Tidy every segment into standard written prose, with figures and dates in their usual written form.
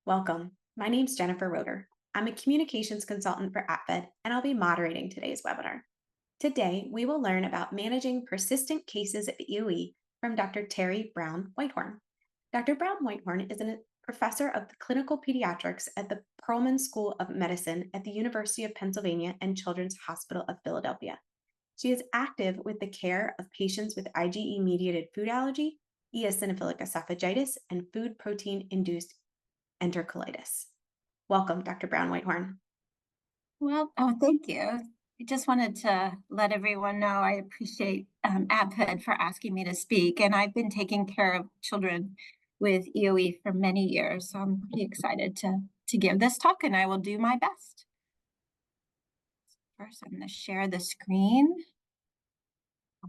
Welcome. My name's Jennifer Roeder. I'm a communications consultant for APFED, and I'll be moderating today's webinar. Today, we will learn about managing persistent cases of EoE from Dr. Terri Brown-Whitehorn. Dr. Brown-Whitehorn is a professor of clinical pediatrics at the Perelman School of Medicine at the University of Pennsylvania and Children's Hospital of Philadelphia. She is active with the care of patients with IgE-mediated food allergy, eosinophilic esophagitis, and food protein-induced enterocolitis. Welcome, Dr. Brown-Whitehorn. Well, thank you. I just wanted to let everyone know I appreciate APFED for asking me to speak, and I've been taking care of children with EoE for many years, so I'm pretty excited to give this talk, and I will do my best. First, I'm going to share the screen.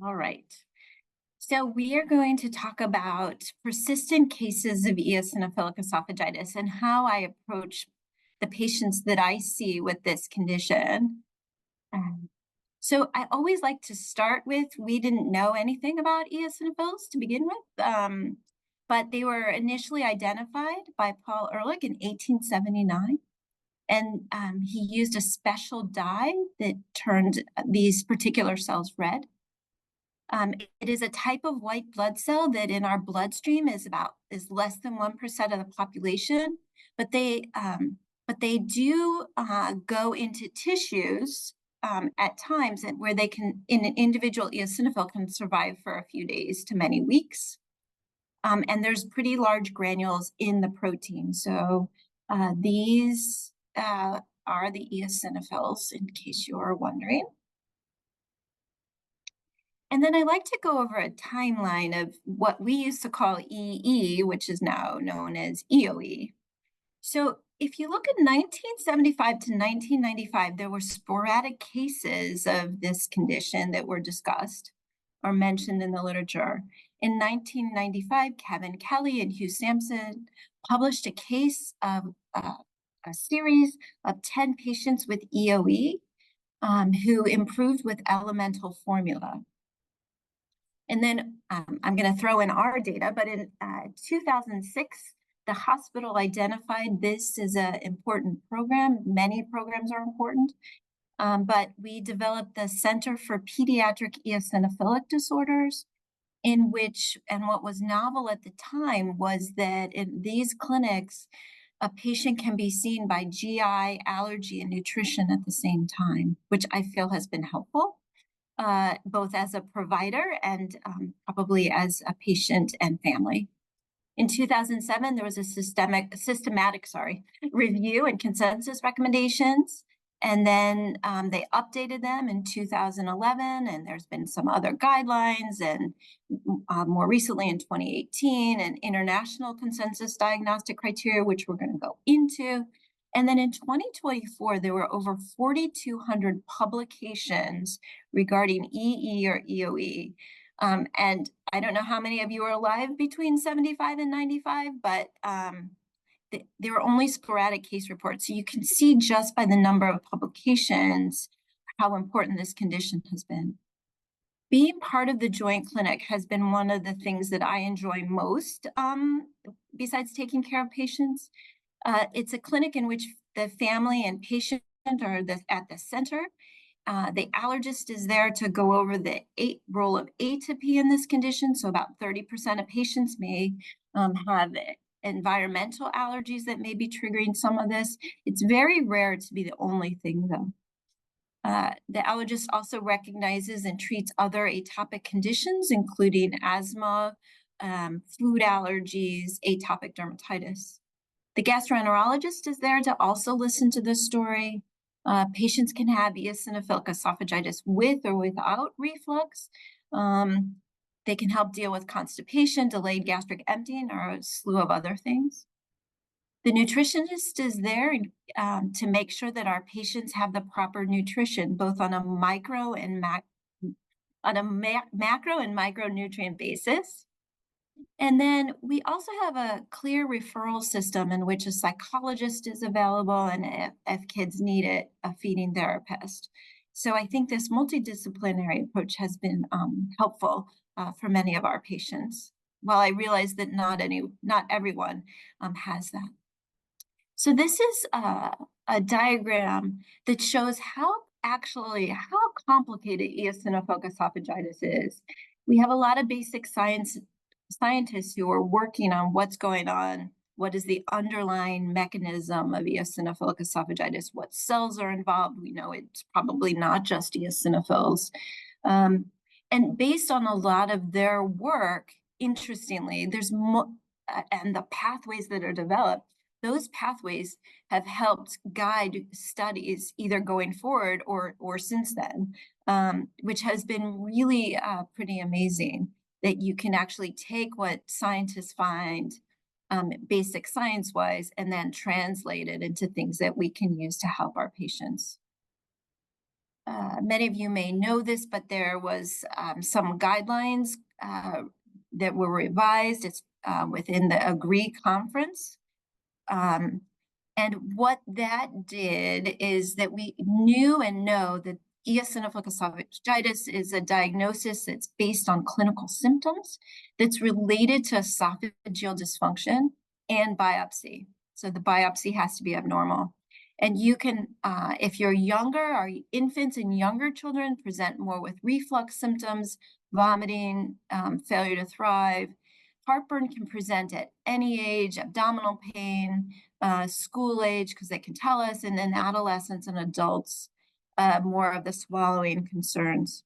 All right. So we are going to talk about persistent cases of eosinophilic esophagitis and how I approach the patients that I see with this condition. So I always like to start with, we didn't know anything about eosinophils to begin with, but they were initially identified by Paul Ehrlich in 1879. And he used a special dye that turned these particular cells red. It is a type of white blood cell that in our bloodstream is less than 1% of the population, but they do go into tissues at times where they can, in an individual eosinophil, can survive for a few days to many weeks. And there's pretty large granules in the protein. So these are the eosinophils, in case you're wondering. And then I like to go over a timeline of what we used to call EE, which is now known as EoE. So if you look at 1975 to 1995, there were sporadic cases of this condition that were discussed or mentioned in the literature. In 1995, Kevin Kelly and Hugh Sampson published a case of a series of 10 patients with EoE who improved with elemental formula. And then I'm going to throw in our data, but in 2006, the hospital identified this as an important program. Many programs are important, but we developed the Center for Pediatric Eosinophilic Disorders, in which, and what was novel at the time was that in these clinics, a patient can be seen by GI, allergy, and nutrition at the same time, which I feel has been helpful. Both as a provider and probably as a patient and family. In 2007, there was a systematic review and consensus recommendations, and then they updated them in 2011, and there's been some other guidelines, and more recently in 2018, an international consensus diagnostic criteria, which we're going to go into. And then in 2024, there were over 4,200 publications regarding EE or EoE. And I don't know how many of you are alive between 75 and 95, but there were only sporadic case reports. So you can see just by the number of publications how important this condition has been. Being part of the Joint Clinic has been one of the things that I enjoy most, besides taking care of patients. It's a clinic in which the family and patient are at the center. The allergist is there to go over the role of atopy in this condition. So about 30% of patients may have environmental allergies that may be triggering some of this. It's very rare to be the only thing, though. The allergist also recognizes and treats other atopic conditions, including asthma, food allergies, atopic dermatitis. The gastroenterologist is there to also listen to the story. Patients can have eosinophilic esophagitis with or without reflux. They can help deal with constipation, delayed gastric emptying, or a slew of other things. The nutritionist is there to make sure that our patients have the proper nutrition, both on a macro and micronutrient basis. And then we also have a clear referral system in which a psychologist is available, and if kids need it, a feeding therapist. So I think this multidisciplinary approach has been helpful for many of our patients, while I realize that not everyone has that. So this is a diagram that shows how complicated eosinophilic esophagitis is. We have a lot of basic scientists who are working on what's going on, what is the underlying mechanism of eosinophilic esophagitis, what cells are involved. We know it's probably not just eosinophils. Um, and based on a lot of their work, interestingly, and the pathways that are developed, those pathways have helped guide studies either going forward or since then, which has been really pretty amazing that you can actually take what scientists find basic science-wise and then translate it into things that we can use to help our patients. Many of you may know this, but there was some guidelines that were revised. It's within the AGREE conference. And what that did is that we knew and know that eosinophilic esophagitis is a diagnosis that's based on clinical symptoms that's related to esophageal dysfunction and biopsy. So the biopsy has to be abnormal. And you can, if you're younger, or infants and younger children present more with reflux symptoms, vomiting, failure to thrive. Heartburn can present at any age, abdominal pain, school age, because they can tell us, and then adolescents and adults, more of the swallowing concerns.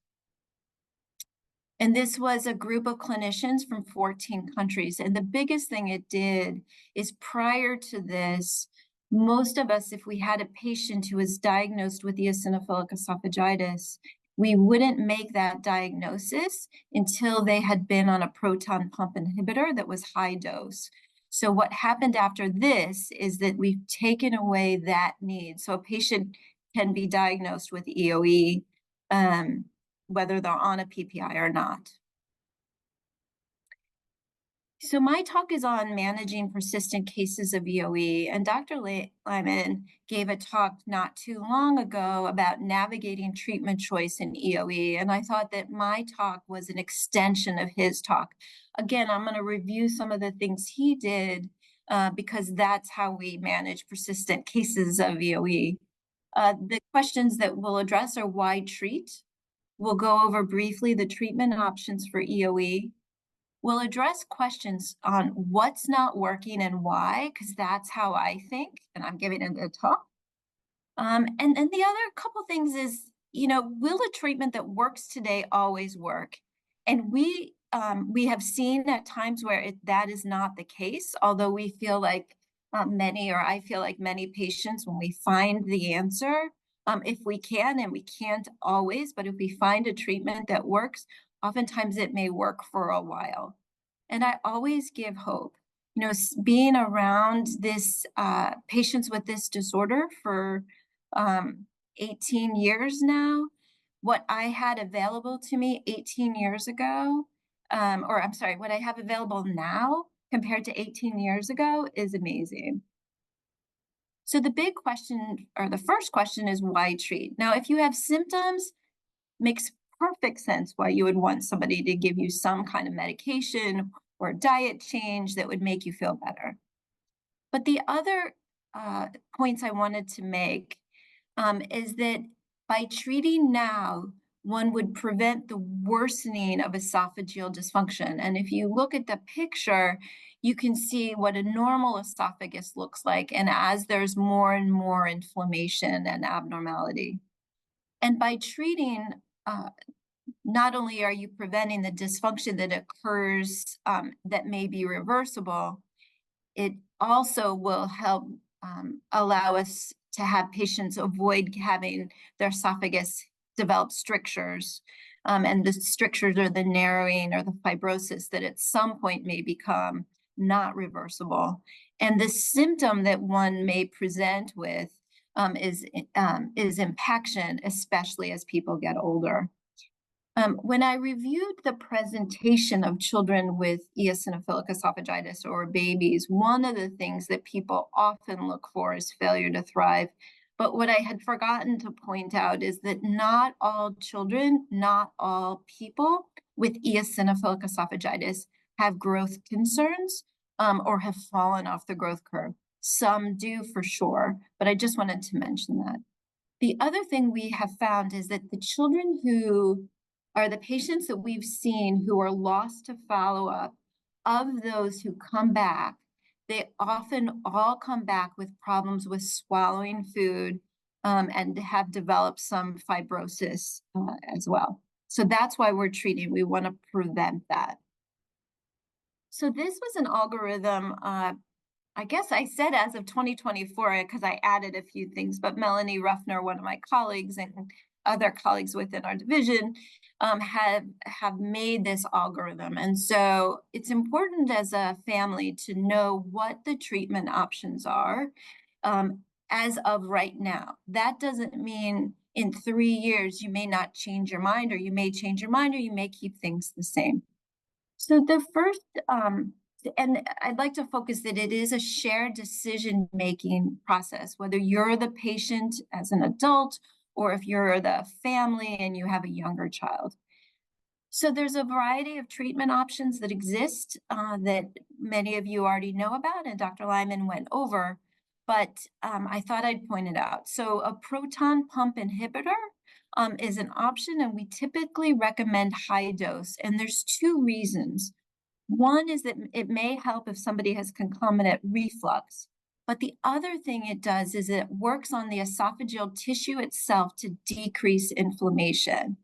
And this was a group of clinicians from 14 countries. And the biggest thing it did is prior to this, most of us, if we had a patient who was diagnosed with eosinophilic esophagitis, we wouldn't make that diagnosis until they had been on a proton pump inhibitor that was high dose. So what happened after this is that we've taken away that need. So a patient can be diagnosed with EoE, whether they're on a PPI or not. So my talk is on managing persistent cases of EoE, and Dr. Lyman gave a talk not too long ago about navigating treatment choice in EoE, and I thought that my talk was an extension of his talk. Again, I'm going to review some of the things he did because that's how we manage persistent cases of EoE. The questions that we'll address are why treat? We'll go over briefly the treatment options for EoE. We'll address questions on what's not working and why, because that's how I think, and I'm giving it a talk. And the other couple things is, will a treatment that works today always work? And we have seen at times where that is not the case, although we feel like I feel like many patients, when we find the answer, if we can, and we can't always, but if we find a treatment that works, oftentimes it may work for a while. And I always give hope. Being around this patients with this disorder for 18 years now, what I had available to me 18 years ago, what I have available now compared to 18 years ago is amazing. So the big question, or the first question, is why treat? Now, if you have symptoms, makes perfect sense why you would want somebody to give you some kind of medication or diet change that would make you feel better. But the other points I wanted to make is that by treating now, one would prevent the worsening of esophageal dysfunction. And if you look at the picture, you can see what a normal esophagus looks like, and as there's more and more inflammation and abnormality. And by treating, not only are you preventing the dysfunction that occurs that may be reversible, it also will help allow us to have patients avoid having their esophagus develop strictures. And the strictures are the narrowing or the fibrosis that at some point may become not reversible. And the symptom that one may present with is impaction, especially as people get older. When I reviewed the presentation of children with eosinophilic esophagitis or babies, one of the things that people often look for is failure to thrive. But what I had forgotten to point out is that not all children, not all people with eosinophilic esophagitis have growth concerns or have fallen off the growth curve. Some do for sure, but I just wanted to mention that. The other thing we have found is that the children who are the patients that we've seen who are lost to follow-up, of those who come back, they often all come back with problems with swallowing food, and have developed some fibrosis, as well. So that's why we're treating. We want to prevent that. So this was an algorithm, I guess I said as of 2024 because I added a few things, but Melanie Ruffner, one of my colleagues, and other colleagues within our division have made this algorithm. And so it's important as a family to know what the treatment options are, as of right now. That doesn't mean in 3 years you may not change your mind, or you may change your mind, or you may keep things the same. So the first, and I'd like to focus that it is a shared decision-making process, whether you're the patient as an adult or if you're the family and you have a younger child. So there's a variety of treatment options that exist, that many of you already know about, and Dr. Lyman went over, but I thought I'd point it out. So a proton pump inhibitor is an option, and we typically recommend high dose, and there's 2 reasons. One is that it may help if somebody has concomitant reflux, but the other thing it does is it works on the esophageal tissue itself to decrease inflammation.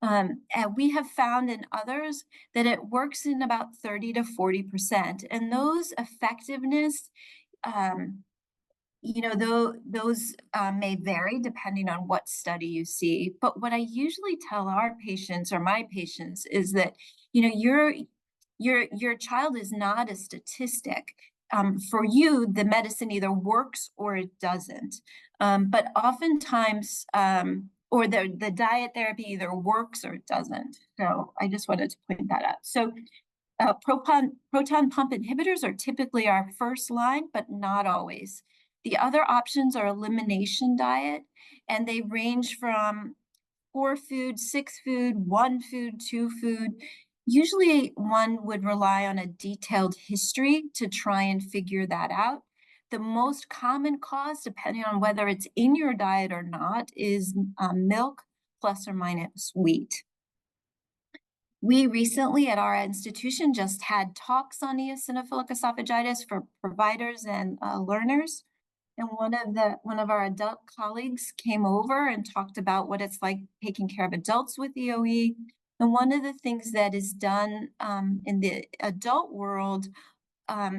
And we have found in others that it works in about 30 to 40%, and those effectiveness, those may vary depending on what study you see. But what I usually tell our patients, or my patients, is that your child is not a statistic. For you, the medicine either works or it doesn't. But oftentimes, or the diet therapy either works or it doesn't. So I just wanted to point that out. So proton pump inhibitors are typically our first line, but not always. The other options are elimination diet, and they range from 4 food, 6 food, 1 food, 2 food. Usually one would rely on a detailed history to try and figure that out. The most common cause, depending on whether it's in your diet or not, is milk plus or minus wheat. We recently at our institution just had talks on eosinophilic esophagitis for providers and learners. And one of our adult colleagues came over and talked about what it's like taking care of adults with EoE. And one of the things that is done in the adult world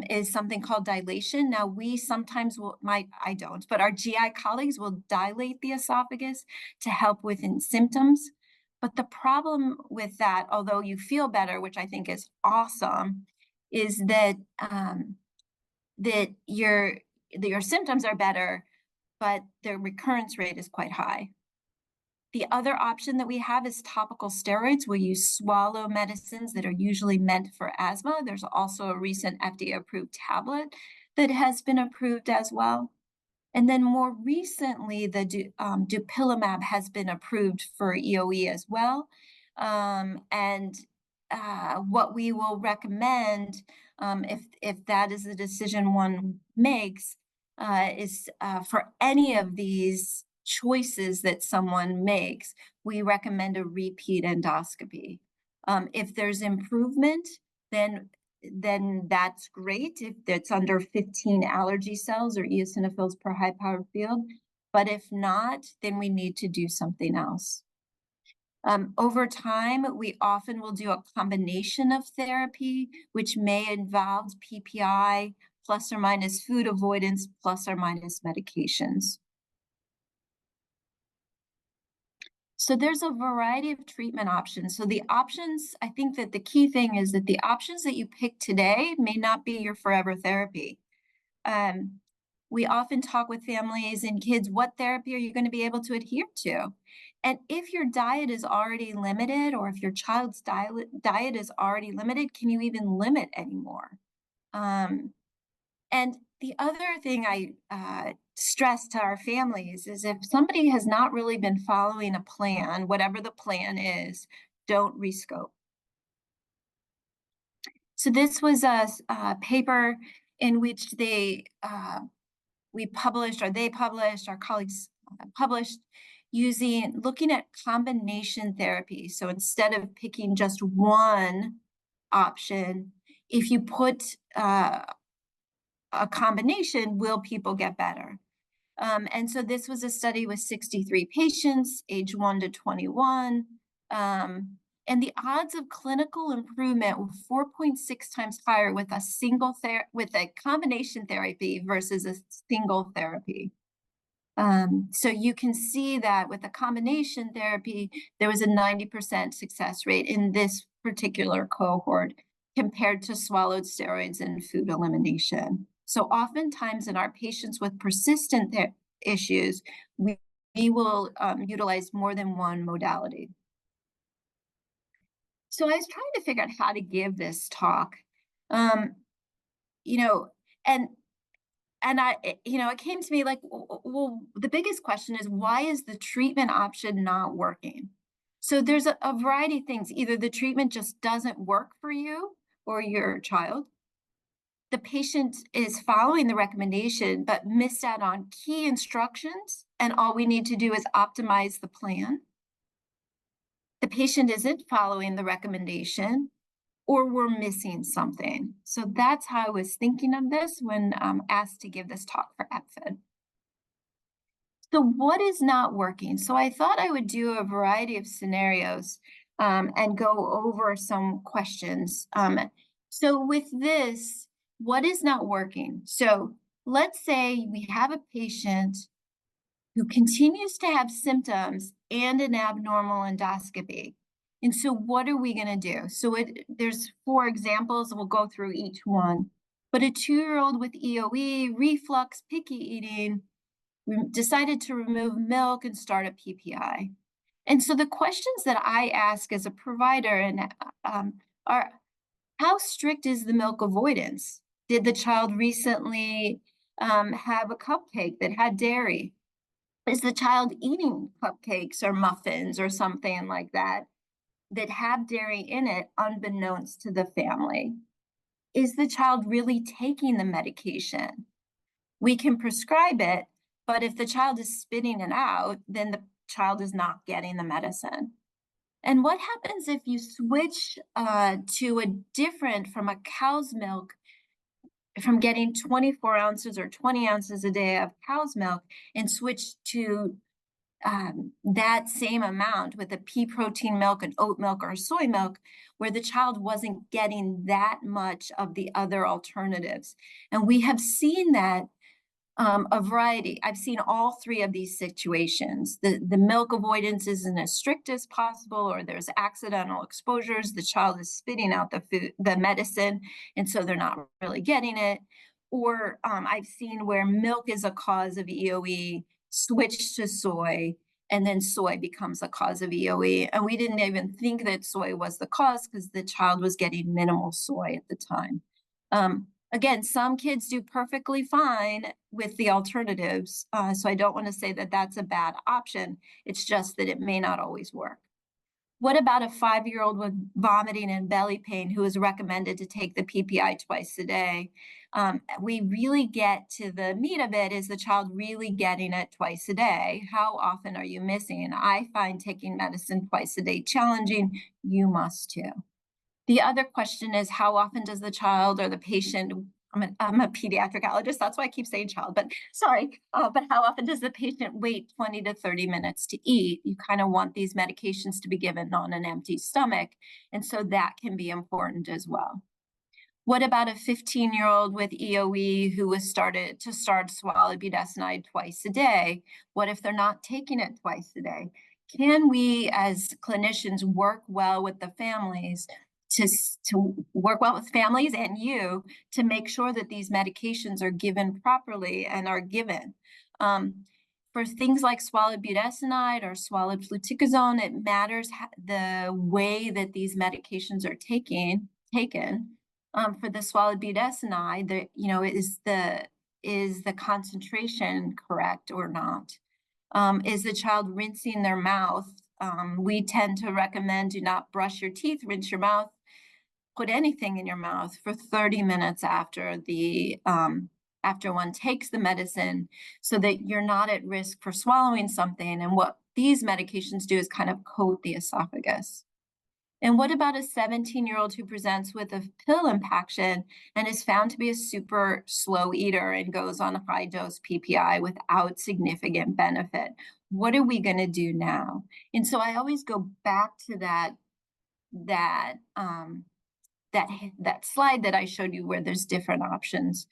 is something called dilation. Now, we sometimes I don't, but our GI colleagues will dilate the esophagus to help with symptoms. But the problem with that, although you feel better, which I think is awesome, is that your symptoms are better, but the recurrence rate is quite high. The other option that we have is topical steroids, where you swallow medicines that are usually meant for asthma. There's also a recent FDA-approved tablet that has been approved as well. And then more recently, the dupilumab has been approved for EoE as well. What we will recommend, if that is the decision one makes, is for any of these choices that someone makes, we recommend a repeat endoscopy. If there's improvement, then that's great if it's under 15 allergy cells or eosinophils per high-powered field. But if not, then we need to do something else. Over time, we often will do a combination of therapy, which may involve PPI plus or minus food avoidance plus or minus medications. So there's a variety of treatment options. So the options, I think that the key thing is that the options that you pick today may not be your forever therapy. We often talk with families and kids, what therapy are you going to be able to adhere to? And if your diet is already limited, or if your child's diet is already limited, can you even limit anymore? And the other thing I stress to our families is if somebody has not really been following a plan, whatever the plan is, don't rescope. So this was a paper in which we published, or they published, our colleagues published, looking at combination therapy. So instead of picking just one option, if you put a combination, will people get better? And so this was a study with 63 patients, age 1 to 21. And the odds of clinical improvement were 4.6 times higher with a combination therapy versus a single therapy. So you can see that with a combination therapy, there was a 90% success rate in this particular cohort compared to swallowed steroids and food elimination. So oftentimes in our patients with persistent issues, we will utilize more than one modality. So I was trying to figure out how to give this talk, you know, and it came to me like, well, the biggest question is, why is the treatment option not working? So there's a variety of things. Either the treatment just doesn't work for you or your child. The patient is following the recommendation, but missed out on key instructions, and all we need to do is optimize the plan. The patient isn't following the recommendation, or we're missing something. So that's how I was thinking of this when asked to give this talk for APFED. So what is not working? So I thought I would do a variety of scenarios and go over some questions. So with this, what is not working? So let's say we have a patient who continues to have symptoms and an abnormal endoscopy. And so what are we going to do? So there's 4 examples. We'll go through each one. But a 2-year-old with EoE, reflux, picky eating, decided to remove milk and start a PPI. And so the questions that I ask as a provider are, how strict is the milk avoidance? Did the child recently have a cupcake that had dairy? Is the child eating cupcakes or muffins or something like that have dairy in it unbeknownst to the family? Is the child really taking the medication? We can prescribe it, but if the child is spitting it out, then the child is not getting the medicine. And what happens if you switch to a different, from a cow's milk, from getting 24 ounces or 20 ounces a day of cow's milk, and switch to that same amount with a pea protein milk, an oat milk, or soy milk, where the child wasn't getting that much of the other alternatives? And we have seen that a variety. I've seen all 3 of these situations. The milk avoidance isn't as strict as possible, or there's accidental exposures. The child is spitting out the medicine, and so they're not really getting it. Or I've seen where milk is a cause of EoE, switch to soy, and then soy becomes a cause of EoE. And we didn't even think that soy was the cause because the child was getting minimal soy at the time. Again, some kids do perfectly fine with the alternatives, so I don't want to say that that's a bad option. It's just that it may not always work. What about a 5-year-old with vomiting and belly pain who is recommended to take the PPI twice a day? We really get to the meat of it. Is the child really getting it twice a day? How often are you missing? I find taking medicine twice a day challenging. You must too. The other question is, how often does the child or the patient, I'm a pediatric allergist, that's why I keep saying child, but sorry, but how often does the patient wait 20 to 30 minutes to eat? You kind of want these medications to be given on an empty stomach, and so that can be important as well. What about a 15-year-old with EoE who was start swallowed budesonide twice a day? What if they're not taking it twice a day? Can we, as clinicians, work well with the families to work well with families and you to make sure that these medications are given properly and are given? For things like swallowed budesonide or swallowed fluticasone, it matters the way that these medications are taken. For the swallowed budesonide, is the concentration correct or not? Is the child rinsing their mouth? We tend to recommend do not brush your teeth, rinse your mouth. put anything in your mouth for 30 minutes after after one takes the medicine, so that you're not at risk for swallowing something. And what these medications do is kind of coat the esophagus. And what about a 17-year-old who presents with a pill impaction and is found to be a super slow eater and goes on a high dose PPI without significant benefit? What are we going to do now? And so I always go back to that slide that I showed you where there's different options.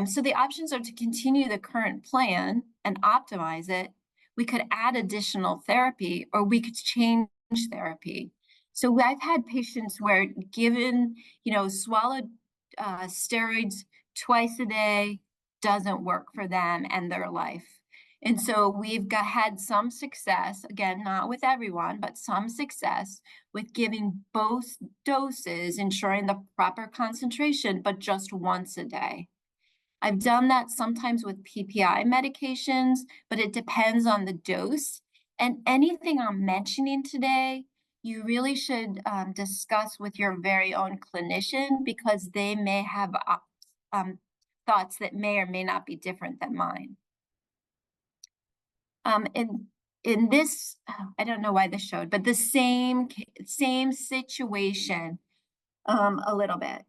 So the options are to continue the current plan and optimize it. We could add additional therapy, or we could change therapy. So I've had patients where given, swallowed steroids twice a day doesn't work for them and their life. And so we've had some success, again, not with everyone, but some success with giving both doses, ensuring the proper concentration, but just once a day. I've done that sometimes with PPI medications, but it depends on the dose. And anything I'm mentioning today, you really should discuss with your very own clinician, because they may have thoughts that may or may not be different than mine. In this, I don't know why this showed, but the same situation a little bit.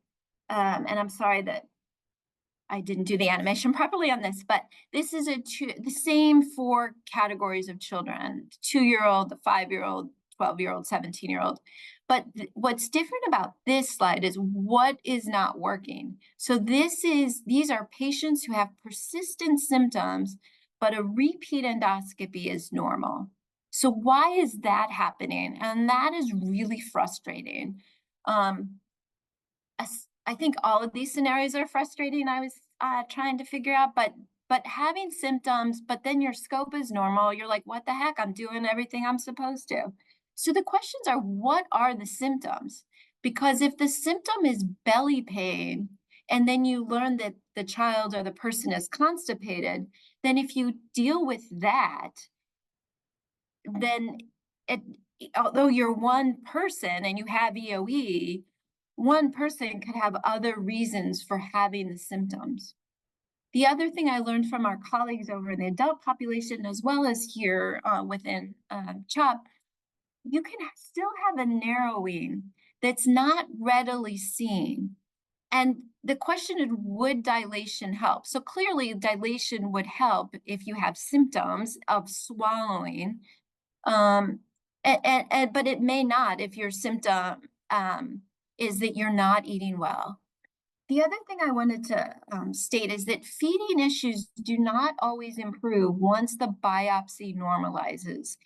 And I'm sorry that I didn't do the animation properly on this, but this is the same 4 categories of children: 2-year-old, the 5-year-old, 12-year-old, 17-year-old. But what's different about this slide is what is not working. So these are patients who have persistent symptoms, but a repeat endoscopy is normal. So why is that happening? And that is really frustrating. I think all of these scenarios are frustrating. I was trying to figure out, but having symptoms, but then your scope is normal. You're like, what the heck? I'm doing everything I'm supposed to. So the questions are, what are the symptoms? Because if the symptom is belly pain, and then you learn that the child or the person is constipated, then if you deal with that, then although you're one person and you have EoE, one person could have other reasons for having the symptoms. The other thing I learned from our colleagues over in the adult population, as well as here within CHOP, you can still have a narrowing that's not readily seen. And the question is, would dilation help? So clearly dilation would help if you have symptoms of swallowing, but it may not if your symptom is that you're not eating well. The other thing I wanted to state is that feeding issues do not always improve once the biopsy normalizes.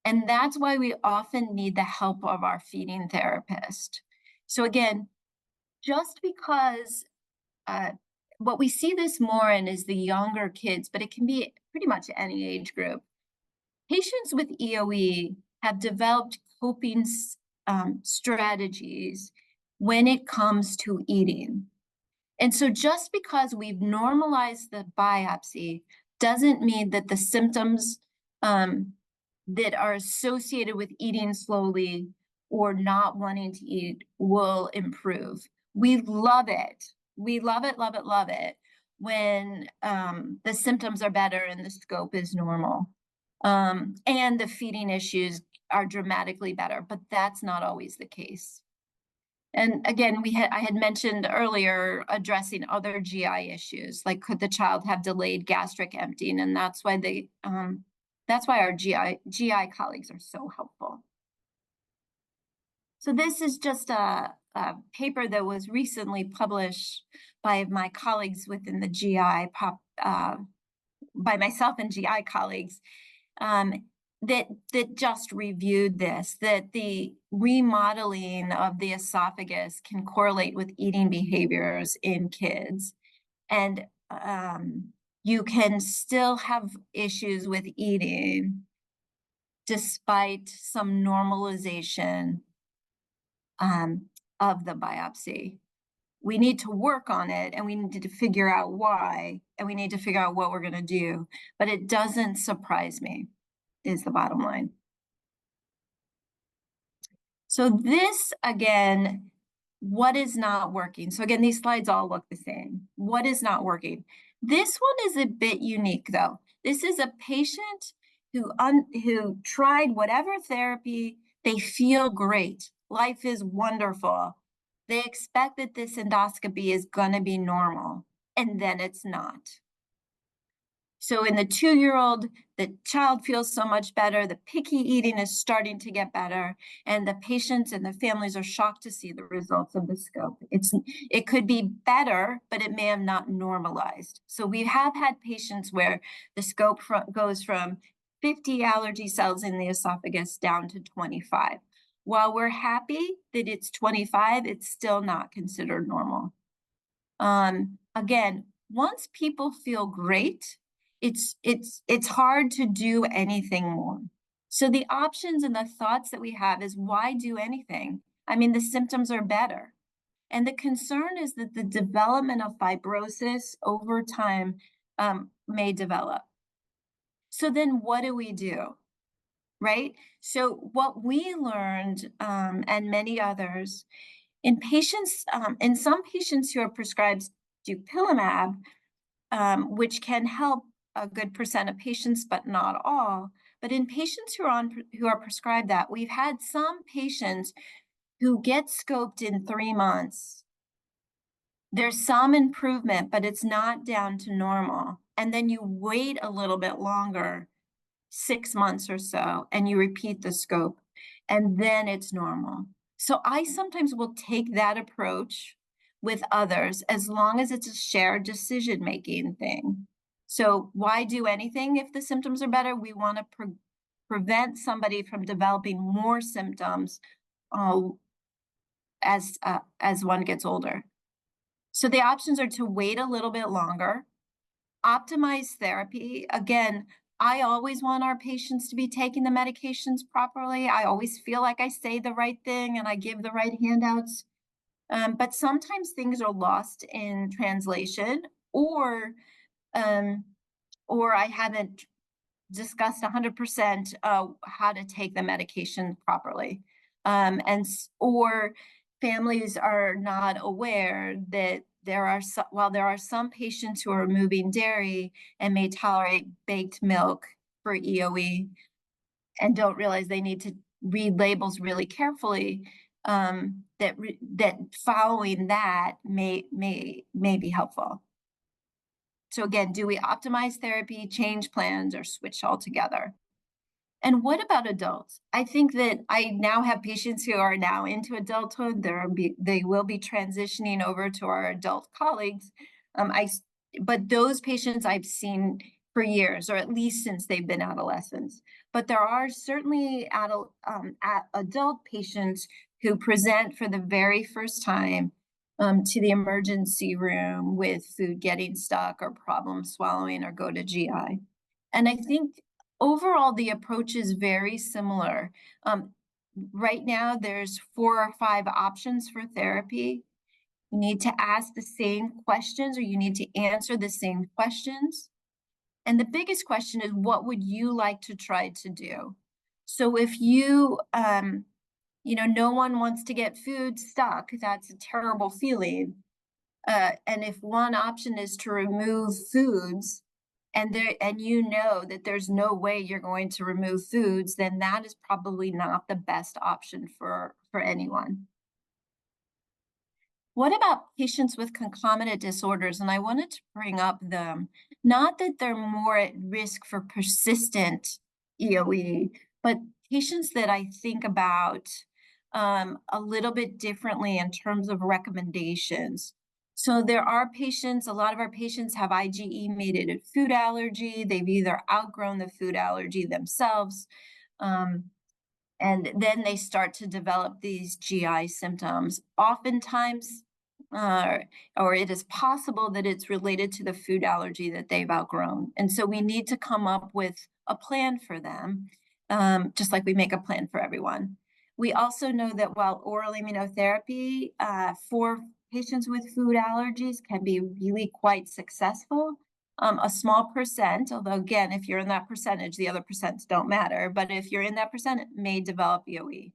And that's why we often need the help of our feeding therapist. So again, just because what we see this more in is the younger kids, but it can be pretty much any age group. Patients with EoE have developed coping strategies when it comes to eating. And so just because we've normalized the biopsy doesn't mean that the symptoms that are associated with eating slowly or not wanting to eat will improve. We love it. We love it, love it, love it when the symptoms are better and the scope is normal. And the feeding issues are dramatically better, but that's not always the case. And again, I had mentioned earlier addressing other GI issues, like could the child have delayed gastric emptying, and that's why our GI colleagues are so helpful. So this is just a paper that was recently published by my colleagues within the GI by myself and GI colleagues. That just reviewed this, that the remodeling of the esophagus can correlate with eating behaviors in kids. And you can still have issues with eating despite some normalization of the biopsy. We need to work on it, and we need to figure out why, and we need to figure out what we're going to do. But it doesn't surprise me, is the bottom line. So this, again, What is not working? So again, these slides all look the same. What is not working? This one is a bit unique though. This is a patient who tried whatever therapy, they feel great. Life is wonderful. They expect that this endoscopy is gonna be normal, and then it's not. So in the 2-year-old, the child feels so much better, the picky eating is starting to get better, and the patients and the families are shocked to see the results of the scope. It could be better, but it may have not normalized. So we have had patients where the scope goes from 50 allergy cells in the esophagus down to 25. While we're happy that it's 25, it's still not considered normal. Again, once people feel great, it's hard to do anything more. So the options and the thoughts that we have is, why do anything? I mean, the symptoms are better. And the concern is that the development of fibrosis over time may develop. So then what do we do? Right? So what we learned, and many others, in patients, in some patients who are prescribed dupilumab, which can help a good percent of patients, but not all. But in patients who are prescribed that, we've had some patients who get scoped in 3 months. There's some improvement, but it's not down to normal. And then you wait a little bit longer, 6 months or so, and you repeat the scope, and then it's normal. So I sometimes will take that approach with others, as long as it's a shared decision-making thing. So why do anything if the symptoms are better? We want to prevent somebody from developing more symptoms as one gets older. So the options are to wait a little bit longer, optimize therapy. Again, I always want our patients to be taking the medications properly. I always feel like I say the right thing and I give the right handouts. But sometimes things are lost in translation, or I haven't discussed 100% how to take the medication properly. Or families are not aware that while there are some patients who are removing dairy and may tolerate baked milk for EoE and don't realize they need to read labels really carefully, that following that may be helpful. So again, do we optimize therapy, change plans, or switch altogether? And what about adults? I think that I now have patients who are now into adulthood. They will be transitioning over to our adult colleagues. But those patients I've seen for years, or at least since they've been adolescents. But there are certainly adult patients who present for the very first time to the emergency room with food getting stuck or problems swallowing or go to GI. And I think overall, the approach is very similar. Right now, there's 4 or 5 options for therapy. You need to ask the same questions, or you need to answer the same questions. And the biggest question is, what would you like to try to do? So if no one wants to get food stuck, that's a terrible feeling. And if one option is to remove foods, and you know that there's no way you're going to remove foods, then that is probably not the best option for anyone. What about patients with concomitant disorders? And I wanted to bring up them, not that they're more at risk for persistent EoE, but patients that I think about a little bit differently in terms of recommendations. So there are patients, a lot of our patients have IgE-mediated food allergy. They've either outgrown the food allergy themselves, and then they start to develop these GI symptoms. Oftentimes, or it is possible that it's related to the food allergy that they've outgrown. And so we need to come up with a plan for them, just like we make a plan for everyone. We also know that while oral immunotherapy for patients with food allergies can be really quite successful, a small percent, although again, if you're in that percentage, the other percents don't matter, but if you're in that percent, it may develop EoE.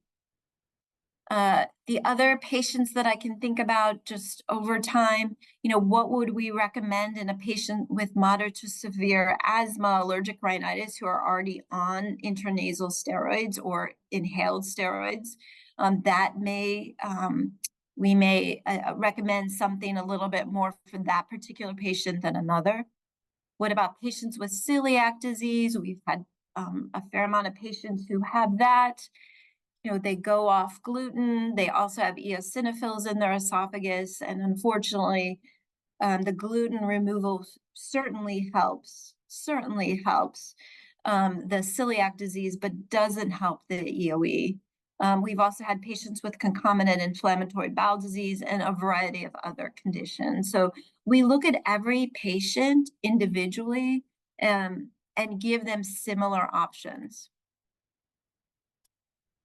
The other patients that I can think about just over time, what would we recommend in a patient with moderate to severe asthma, allergic rhinitis who are already on intranasal steroids or inhaled steroids? We may recommend something a little bit more for that particular patient than another. What about patients with celiac disease? We've had a fair amount of patients who have that. They go off gluten. They also have eosinophils in their esophagus. And unfortunately, the gluten removal certainly helps the celiac disease, but doesn't help the EoE. We've also had patients with concomitant inflammatory bowel disease and a variety of other conditions. So we look at every patient individually and give them similar options.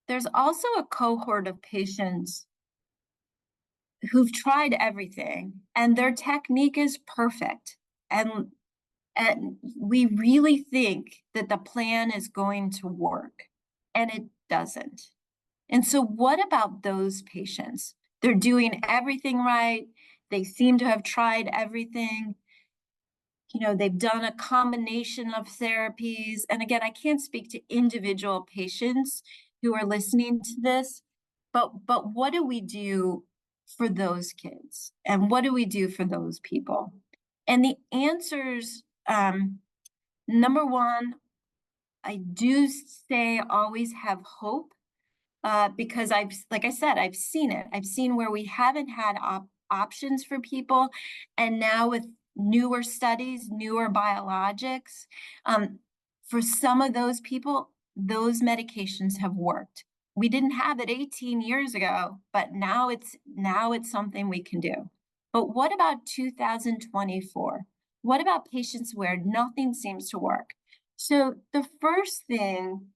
There's also a cohort of patients who've tried everything and their technique is perfect. And we really think that the plan is going to work, and it doesn't. And so what about those patients? They're doing everything right. They seem to have tried everything. They've done a combination of therapies. And again, I can't speak to individual patients who are listening to this, but what do we do for those kids? And what do we do for those people? And the answers, number one, I do say always have hope, because like I said, I've seen it. I've seen where we haven't had options for people. And now with newer studies, newer biologics, for some of those people, those medications have worked. We didn't have it 18 years ago, but now it's something we can do. But what about 2024? What about patients where nothing seems to work? So the first thing,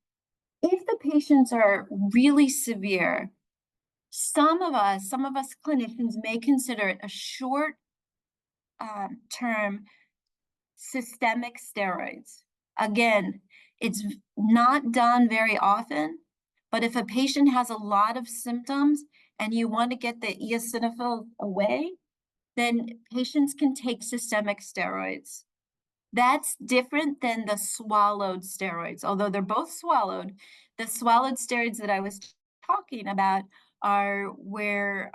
if the patients are really severe, some of us clinicians may consider it a short term systemic steroids. Again, it's not done very often, but if a patient has a lot of symptoms and you want to get the eosinophil away, then patients can take systemic steroids. That's different than the swallowed steroids. Although they're both swallowed, the swallowed steroids that I was talking about are where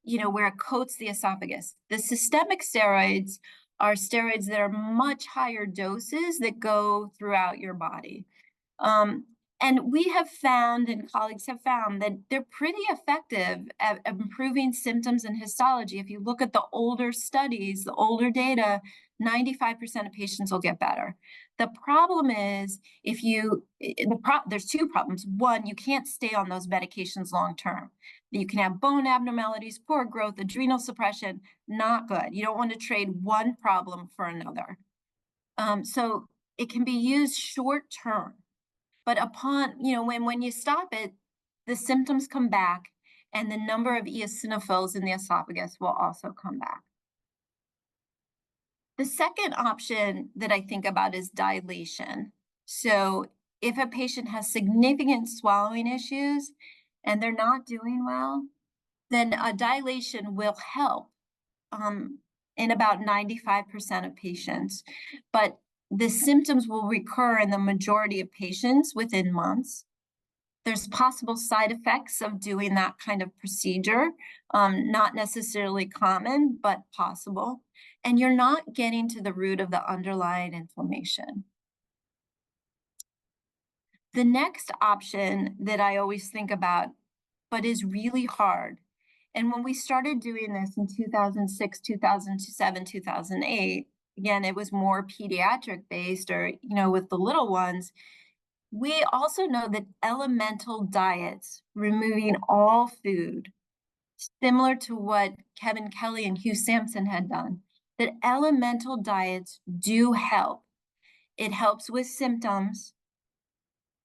it coats the esophagus. The systemic steroids are steroids that are much higher doses that go throughout your body. And we have found, and colleagues have found, that they're pretty effective at improving symptoms and histology. If you look at the older studies, the older data, 95% of patients will get better. The problem is, there's two problems. One, you can't stay on those medications long term. You can have bone abnormalities, poor growth, adrenal suppression, not good. You don't want to trade one problem for another. So it can be used short term. But when you stop it, the symptoms come back and the number of eosinophils in the esophagus will also come back. The second option that I think about is dilation. So if a patient has significant swallowing issues and they're not doing well, then a dilation will help in about 95% of patients. But the symptoms will recur in the majority of patients within months. There's possible side effects of doing that kind of procedure, not necessarily common, but possible. And you're not getting to the root of the underlying inflammation. The next option that I always think about, but is really hard, and when we started doing this in 2006, 2007, 2008, again, it was more pediatric based or, with the little ones. We also know that elemental diets, removing all food, similar to what Kevin Kelly and Hugh Sampson had done, that elemental diets do help. It helps with symptoms,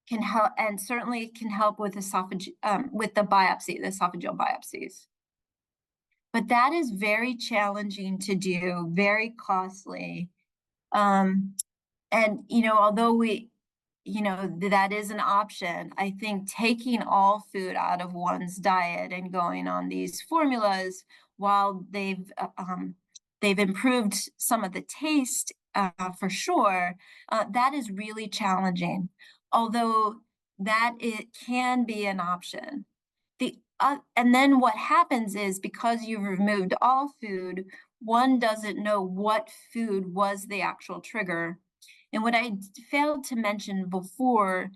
can help, and certainly can help with with the esophageal biopsies. But that is very challenging to do, very costly. And, although that is an option. I think taking all food out of one's diet and going on these formulas, while they've improved some of the taste for sure, that is really challenging. Although that it can be an option. And then what happens is, because you've removed all food, one doesn't know what food was the actual trigger. And what I failed to mention before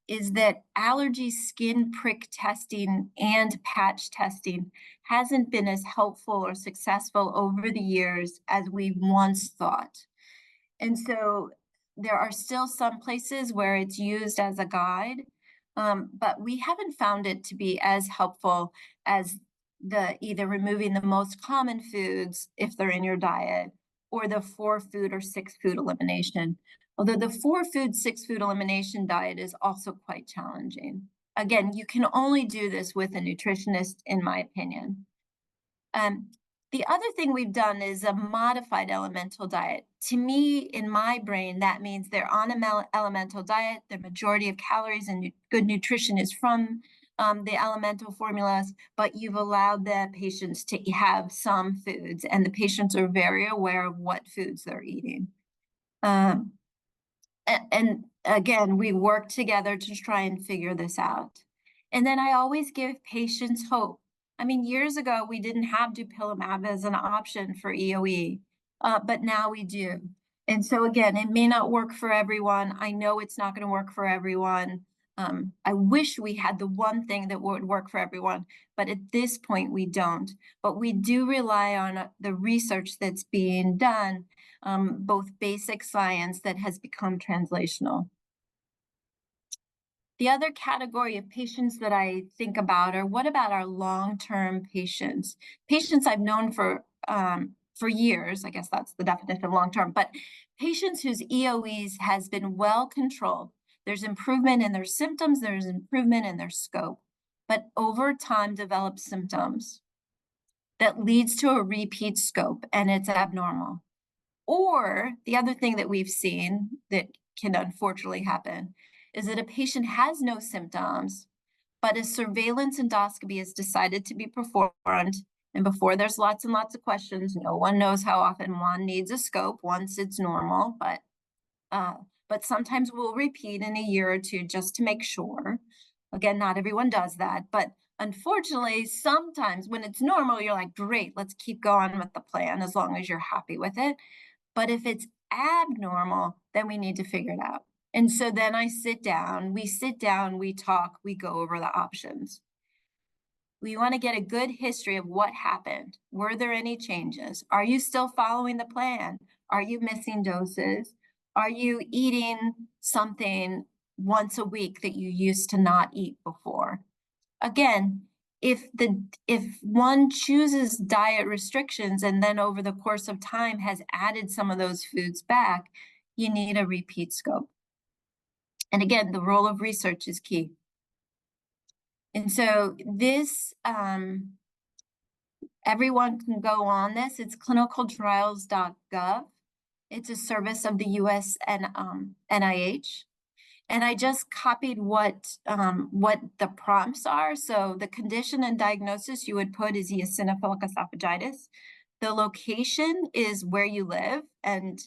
is that allergy skin prick testing and patch testing hasn't been as helpful or successful over the years as we once thought. And so there are still some places where it's used as a guide, but we haven't found it to be as helpful as either removing the most common foods if they're in your diet, or the 4-food or 6-food elimination. Although the 4-food, 6-food elimination diet is also quite challenging. Again, you can only do this with a nutritionist, in my opinion. The other thing we've done is a modified elemental diet. To me, in my brain, that means they're on an elemental diet. The majority of calories and good nutrition is from the elemental formulas, but you've allowed the patients to have some foods, and the patients are very aware of what foods they're eating. And again, we work together to try and figure this out. And then I always give patients hope. I mean, years ago, we didn't have dupilumab as an option for EoE, but now we do. And so again, it may not work for everyone. I know it's not going to work for everyone. I wish we had the one thing that would work for everyone, but at this point we don't. But we do rely on the research that's being done, both basic science that has become translational. The other category of patients that I think about are, what about our long-term patients? Patients I've known for years, I guess that's the definition of long-term, but patients whose EoEs has been well controlled. There's improvement in their symptoms, there's improvement in their scope, but over time develop symptoms that leads to a repeat scope, and it's abnormal. Or the other thing that we've seen that can unfortunately happen is that a patient has no symptoms, but a surveillance endoscopy is decided to be performed. And before there's lots and lots of questions, no one knows how often one needs a scope once it's normal, but sometimes we'll repeat in a year or two just to make sure. Again, not everyone does that, but unfortunately, sometimes when it's normal, you're like, great, let's keep going with the plan as long as you're happy with it. But if it's abnormal, then we need to figure it out. And so then we sit down, we talk, we go over the options. We want to get a good history of what happened. Were there any changes? Are you still following the plan? Are you missing doses? Are you eating something once a week that you used to not eat before? Again, if one chooses diet restrictions and then over the course of time has added some of those foods back, you need a repeat scope. And again, the role of research is key. And so this, everyone can go on this. It's clinicaltrials.gov. It's a service of the US and NIH. And I just copied what the prompts are. So the condition and diagnosis you would put is eosinophilic esophagitis. The location is where you live, and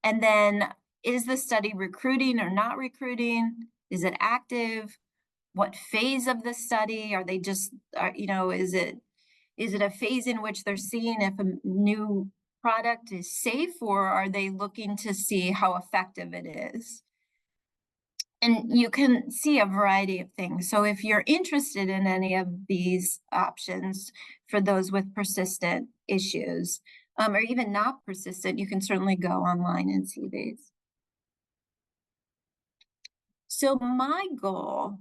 then is the study recruiting or not recruiting? Is it active? What phase of the study are they just? Is it a phase in which they're seeing if a new product is safe, or are they looking to see how effective it is? And you can see a variety of things. So if you're interested in any of these options for those with persistent issues, or even not persistent, you can certainly go online and see these. So my goal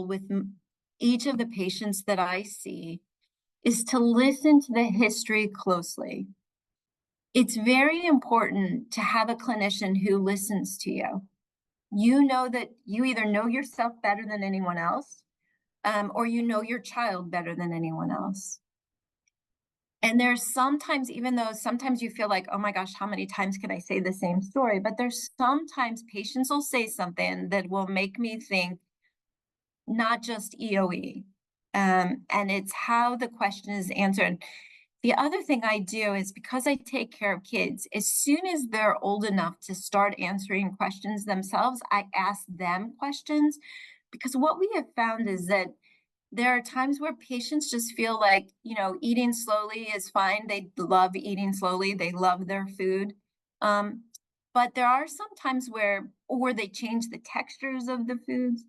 with each of the patients that I see is to listen to the history closely. It's very important to have a clinician who listens to you. You know that you either know yourself better than anyone else, or you know your child better than anyone else. And there's sometimes, even though sometimes you feel like, oh my gosh, how many times can I say the same story? But there's sometimes patients will say something that will make me think not just EoE. And it's how the question is answered. The other thing I do is, because I take care of kids, as soon as they're old enough to start answering questions themselves, I ask them questions. Because what we have found is that there are times where patients just feel like, eating slowly is fine. They love eating slowly. They love their food. But there are some times or they change the textures of the foods.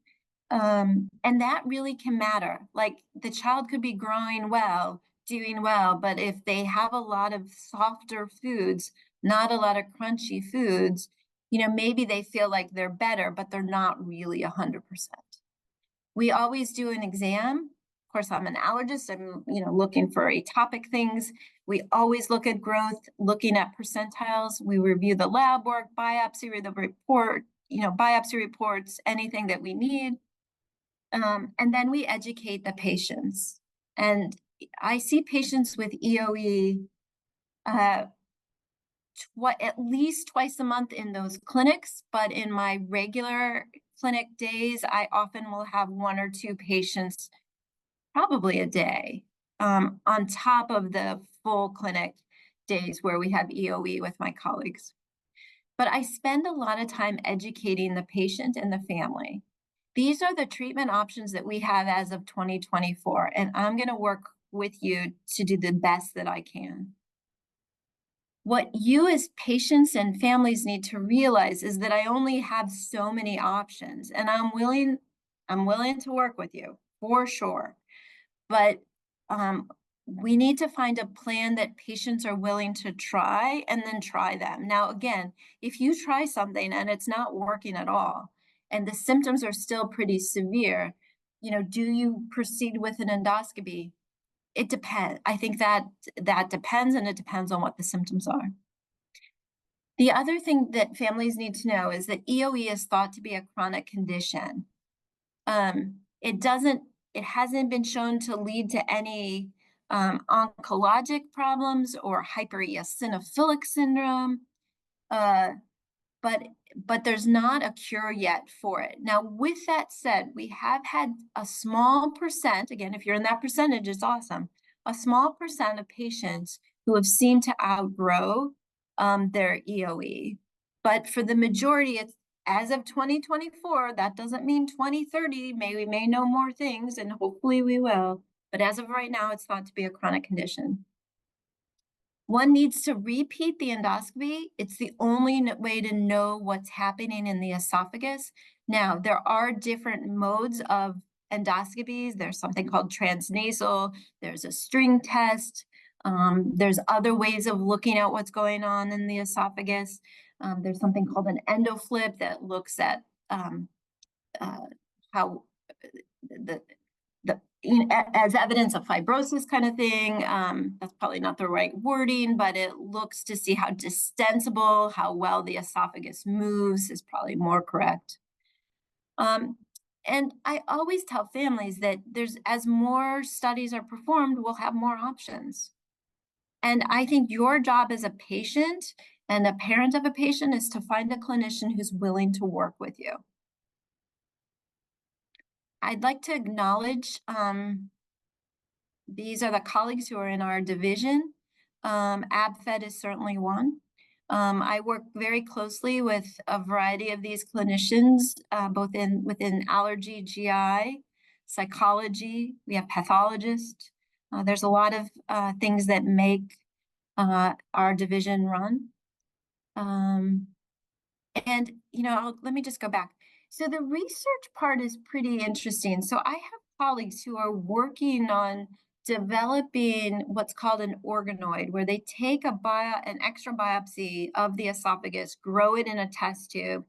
And that really can matter. Like, the child could be growing well, doing well, but if they have a lot of softer foods, not a lot of crunchy foods, maybe they feel like they're better, but they're not really 100%. We always do an exam. Of course, I'm an allergist. I'm, looking for atopic things. We always look at growth, looking at percentiles. We review the lab work, biopsy biopsy reports, anything that we need. And then we educate the patients. And I see patients with EoE at least twice a month in those clinics, but in my regular clinic days, I often will have 1 or 2 patients, probably a day, on top of the full clinic days where we have EoE with my colleagues. But I spend a lot of time educating the patient and the family. These are the treatment options that we have as of 2024, and I'm going to work with you to do the best that I can. What you as patients and families need to realize is that I only have so many options, and I'm willing to work with you for sure. But we need to find a plan that patients are willing to try, and then try them. Now, again, if you try something and it's not working at all, and the symptoms are still pretty severe, do you proceed with an endoscopy? It depends. I think that depends, and it depends on what the symptoms are. The other thing that families need to know is that EoE is thought to be a chronic condition. It hasn't been shown to lead to any oncologic problems or hypereosinophilic syndrome, but there's not a cure yet for it. Now, with that said, we have had a small percent, again, if you're in that percentage, it's awesome, a small percent of patients who have seemed to outgrow their EoE. But for the majority, it's as of 2024, that doesn't mean 2030, we may know more things, and hopefully we will. But as of right now, it's thought to be a chronic condition. One needs to repeat the endoscopy. It's the only way to know what's happening in the esophagus. Now, there are different modes of endoscopies. There's something called transnasal. There's a string test. There's other ways of looking at what's going on in the esophagus. There's something called an endoflip that looks at how as evidence of fibrosis kind of thing. That's probably not the right wording, but it looks to see how distensible, how well the esophagus moves is probably more correct. And I always tell families that as more studies are performed, we'll have more options. And I think your job as a patient and a parent of a patient is to find a clinician who's willing to work with you. I'd like to acknowledge these are the colleagues who are in our division. APFED is certainly one. I work very closely with a variety of these clinicians, both within allergy, GI, psychology. We have pathologists. There's a lot of things that make our division run. And, let me just go back. So the research part is pretty interesting. So I have colleagues who are working on developing what's called an organoid, where they take an extra biopsy of the esophagus, grow it in a test tube,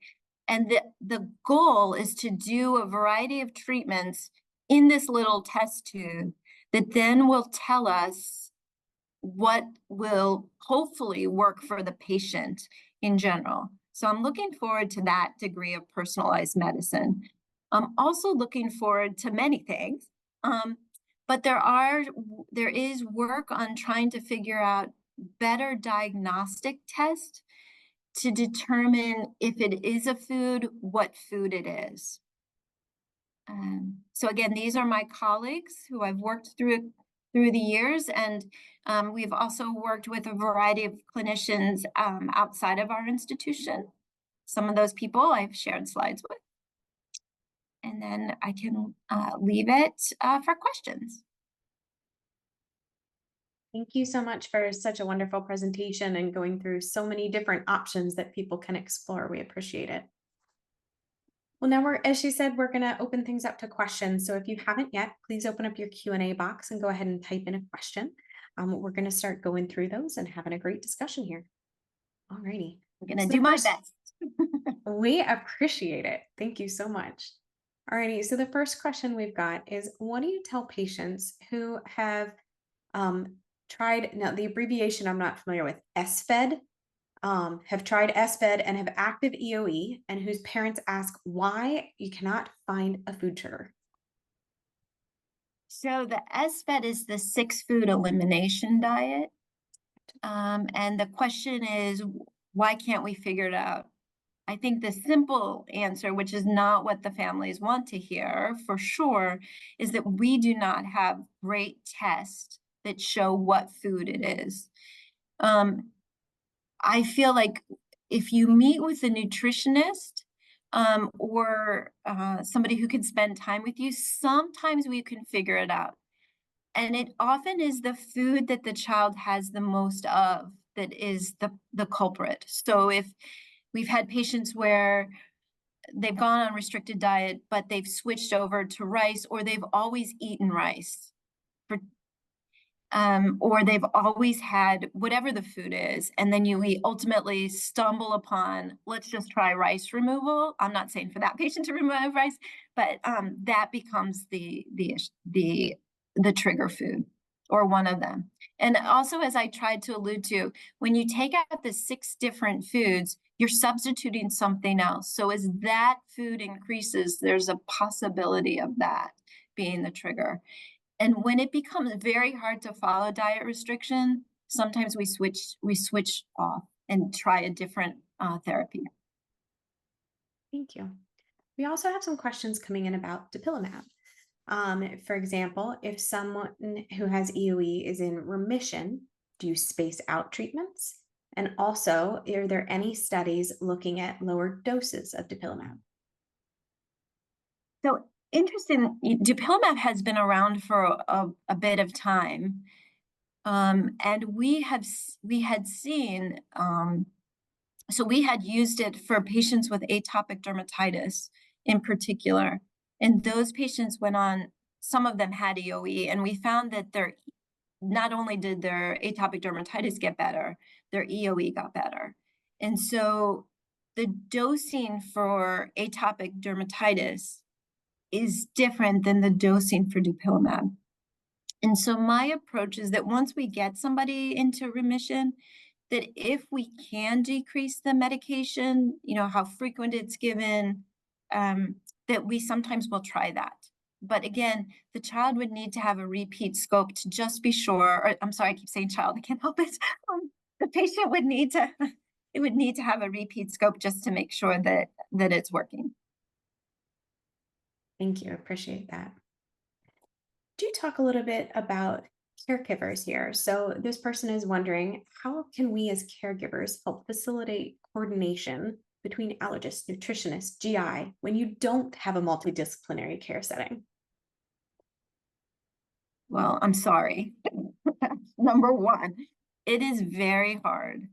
and the goal is to do a variety of treatments in this little test tube that then will tell us what will hopefully work for the patient in general. So I'm looking forward to that degree of personalized medicine. I'm also looking forward to many things. But there is work on trying to figure out better diagnostic tests to determine if it is a food, what food it is. So again, these are my colleagues who I've worked through the years, and we've also worked with a variety of clinicians outside of our institution. Some of those people I've shared slides with. And then I can leave it for questions. Thank you so much for such a wonderful presentation and going through so many different options that people can explore. We appreciate it. Well, now as she said, we're going to open things up to questions. So if you haven't yet, please open up your Q&A box and go ahead and type in a question. We're going to start going through those and having a great discussion here. All righty. I'm going to do my best. We appreciate it. Thank you so much. All righty. So the first question we've got is, what do you tell patients who have tried, now the abbreviation I'm not familiar with, ESPFED, have tried ESPFED and have active EoE, and whose parents ask why you cannot find a food trigger? So the ESPFED is the 6-food elimination diet. And the question is, why can't we figure it out? I think the simple answer, which is not what the families want to hear for sure, is that we do not have great tests that show what food it is. I feel like if you meet with a nutritionist or somebody who can spend time with you, sometimes we can figure it out. And it often is the food that the child has the most of that is the culprit. So if we've had patients where they've gone on restricted diet, but they've switched over to rice, or they've always eaten rice, or they've always had whatever the food is, and then we ultimately stumble upon, let's just try rice removal. I'm not saying for that patient to remove rice, but that becomes the trigger food, or one of them. And also, as I tried to allude to, when you take out the 6 different foods, you're substituting something else. So as that food increases, there's a possibility of that being the trigger. And when it becomes very hard to follow diet restriction, sometimes we switch off and try a different therapy. Thank you. We also have some questions coming in about dupilumab. For example, if someone who has EoE is in remission, do you space out treatments? And also, are there any studies looking at lower doses of dupilumab? So interesting, dupilumab has been around for a bit of time. And we had seen, so we had used it for patients with atopic dermatitis in particular. And those patients went on, some of them had EoE, and we found that not only did their atopic dermatitis get better, their EoE got better. And so the dosing for atopic dermatitis is different than the dosing for dupilumab. And so my approach is that once we get somebody into remission, that if we can decrease the medication, how frequent it's given, that we sometimes will try that. But again, the child would need to have a repeat scope to just be sure, or I'm sorry, I keep saying child, I can't help it. The patient would need to have a repeat scope just to make sure that it's working. Thank you. I appreciate that. Do you talk a little bit about caregivers here? So this person is wondering, how can we as caregivers help facilitate coordination between allergists, nutritionists, GI, when you don't have a multidisciplinary care setting? Well, I'm sorry. Number one, it is very hard.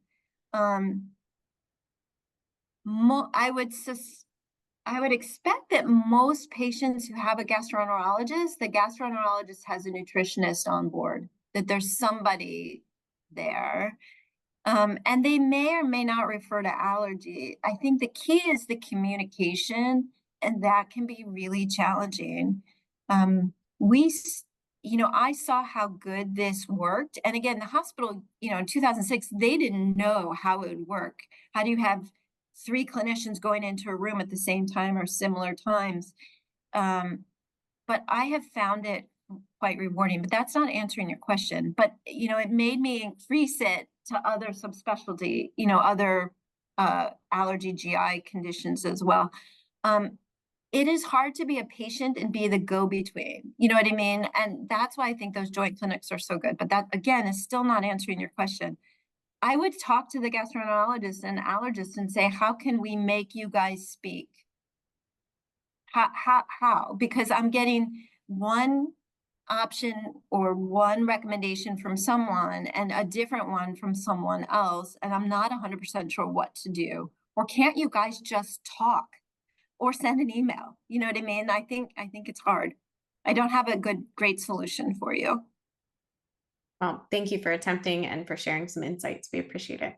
I would expect that most patients who have a gastroenterologist, the gastroenterologist has a nutritionist on board, that there's somebody there. And they may or may not refer to allergy. I think the key is the communication, and that can be really challenging. I saw how good this worked. And again, the hospital, in 2006, they didn't know how it would work. How do you have 3 clinicians going into a room at the same time or similar times? But I have found it quite rewarding, but that's not answering your question. But, you know, it made me increase it to other subspecialty, you know, other allergy GI conditions as well. It is hard to be a patient and be the go-between, you know what I mean? And that's why I think those joint clinics are so good. But that, again, is still not answering your question. I would talk to the gastroenterologist and allergist and say, how can we make you guys speak? How? Because I'm getting one option or one recommendation from someone and a different one from someone else, and I'm not 100% sure what to do. Or can't you guys just talk or send an email? You know what I mean? I think it's hard. I don't have a great solution for you. Well, thank you for attempting and for sharing some insights. We appreciate it.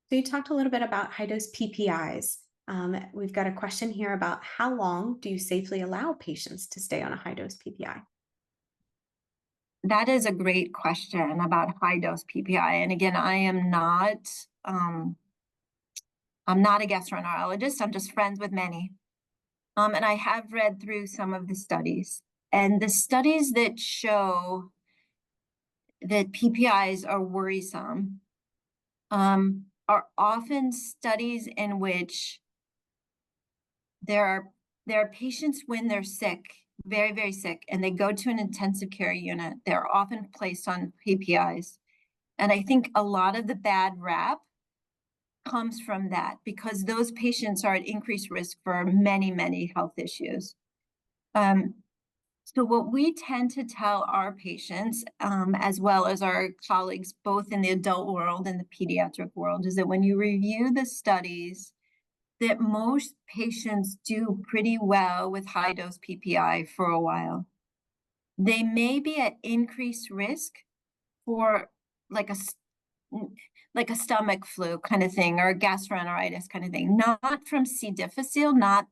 So you talked a little bit about high-dose PPIs. We've got a question here about how long do you safely allow patients to stay on a high-dose PPI? That is a great question about high-dose PPI. And again, I'm not a gastroenterologist. I'm just friends with many. And I have read through some of the studies. And the studies that show that PPIs are worrisome are often studies in which there are patients when they're sick, very, very sick, and they go to an intensive care unit. They're often placed on PPIs. And I think a lot of the bad rap comes from that because those patients are at increased risk for many, many health issues. So what we tend to tell our patients, as well as our colleagues, both in the adult world and the pediatric world, is that when you review the studies, that most patients do pretty well with high-dose PPI for a while. They may be at increased risk for like a stomach flu kind of thing or a gastroenteritis kind of thing, not from C. difficile, not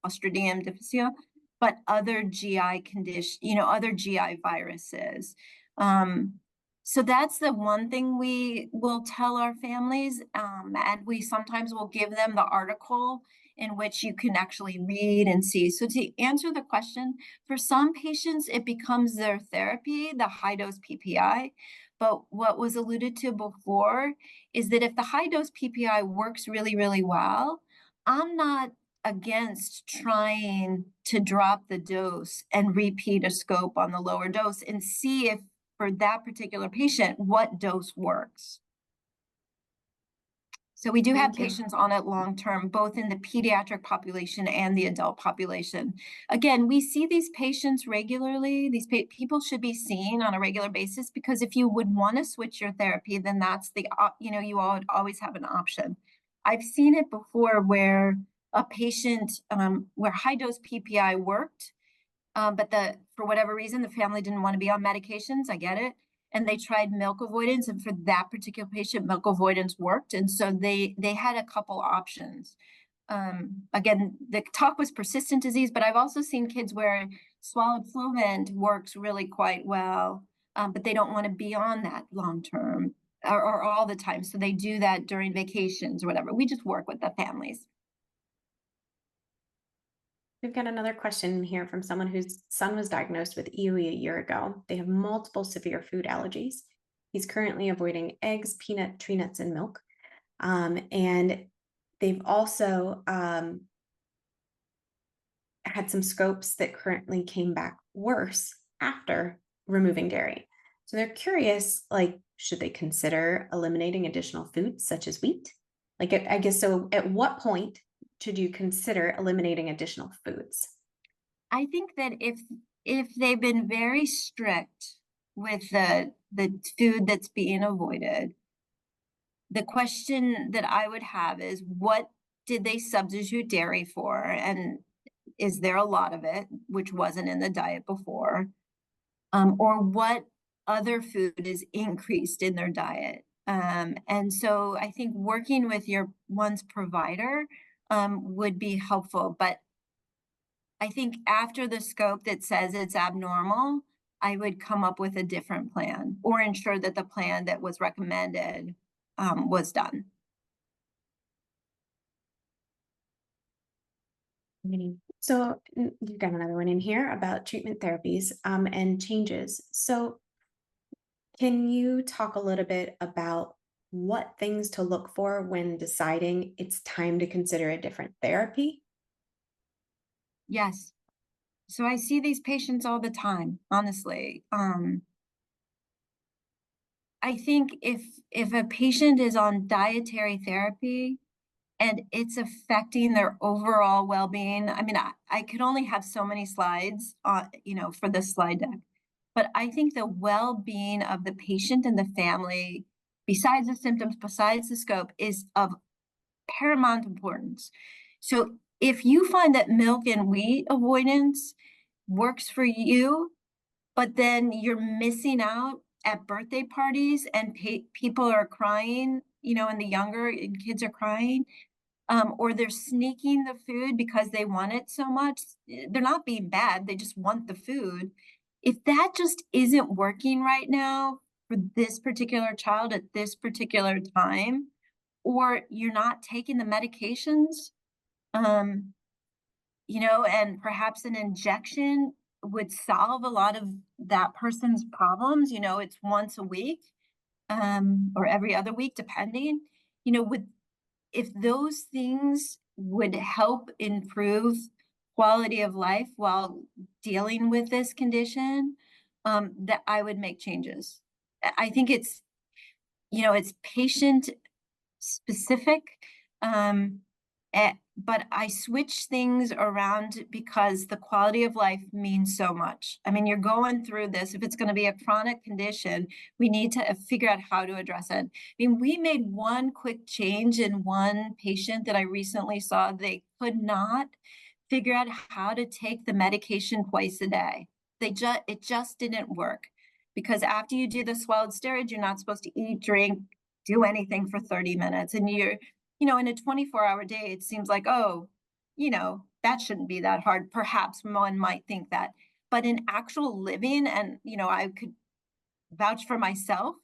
Clostridium difficile, but other GI condition, you know, other GI viruses. So that's the one thing we will tell our families, and we sometimes will give them the article in which you can actually read and see. So to answer the question, for some patients, it becomes their therapy, the high-dose PPI. But what was alluded to before is that if the high-dose PPI works really, really well, I'm not against trying to drop the dose and repeat a scope on the lower dose and see if for that particular patient, what dose works. So we do have patients on it long-term, both in the pediatric population and the adult population. Again, we see these patients regularly. These people should be seen on a regular basis because if you would want to switch your therapy, then that's the, you know, you always have an option. I've seen it before where a patient, where high-dose PPI worked, but for whatever reason, the family didn't want to be on medications. I get it. And they tried milk avoidance. And for that particular patient, milk avoidance worked. And so they had a couple options. Again, the talk was persistent disease, but I've also seen kids where swallowed Flovent works really quite well, but they don't want to be on that long-term or all the time. So they do that during vacations or whatever. We just work with the families. We've got another question here from someone whose son was diagnosed with EoE a year ago. They have multiple severe food allergies. He's currently avoiding eggs, peanut, tree nuts, and milk. And they've also had some scopes that currently came back worse after removing dairy. So they're curious, like, should they consider eliminating additional foods such as wheat? Like, I guess, so at what point should you consider eliminating additional foods? I think that if they've been very strict with the food that's being avoided, the question that I would have is, what did they substitute dairy for? And is there a lot of it, which wasn't in the diet before? Or what other food is increased in their diet? And so I think working with one's provider would be helpful. But I think after the scope that says it's abnormal, I would come up with a different plan or ensure that the plan that was recommended was done. So you've got another one in here about treatment therapies and changes. So can you talk a little bit about what things to look for when deciding it's time to consider a different therapy? Yes. So I see these patients all the time, honestly. I think if a patient is on dietary therapy and it's affecting their overall well-being, I mean, I could only have so many slides, for this slide deck, but I think the well-being of the patient and the family, besides the symptoms, besides the scope, is of paramount importance. So if you find that milk and wheat avoidance works for you, but then you're missing out at birthday parties and people are crying, and the younger and kids are crying, or they're sneaking the food because they want it so much. They're not being bad, they just want the food. If that just isn't working right now for this particular child at this particular time, or you're not taking the medications, um, and perhaps an injection would solve a lot of that person's problems. It's once a week, or every other week, depending, with if those things would help improve quality of life while dealing with this condition, that I would make changes. I think it's patient specific. But I switch things around because the quality of life means so much. I mean, you're going through this. If it's going to be a chronic condition, we need to figure out how to address it. I mean, we made one quick change in one patient that I recently saw. They could not figure out how to take the medication twice a day. It just didn't work, because after you do the swallowed steroids, you're not supposed to eat, drink, do anything for 30 minutes. And in a 24-hour day, it seems like, oh, that shouldn't be that hard. Perhaps one might think that. But in actual living, and, I could vouch for myself,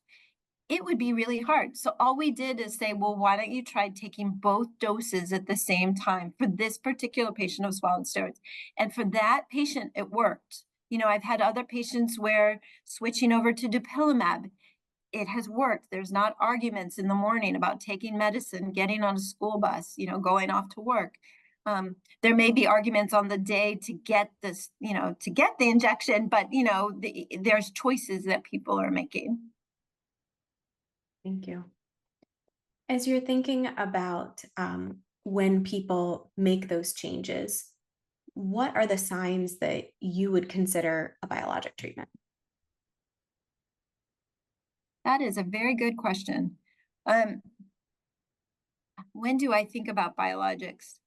it would be really hard. So all we did is say, well, why don't you try taking both doses at the same time for this particular patient of swallowed steroids? And for that patient, it worked. I've had other patients where switching over to dupilumab, it has worked. There's not arguments in the morning about taking medicine, getting on a school bus, going off to work. There may be arguments on the day to get this, to get the injection, but there's choices that people are making. Thank you. As you're thinking about when people make those changes, what are the signs that you would consider a biologic treatment? That is a very good question. Um, when do I think about biologics?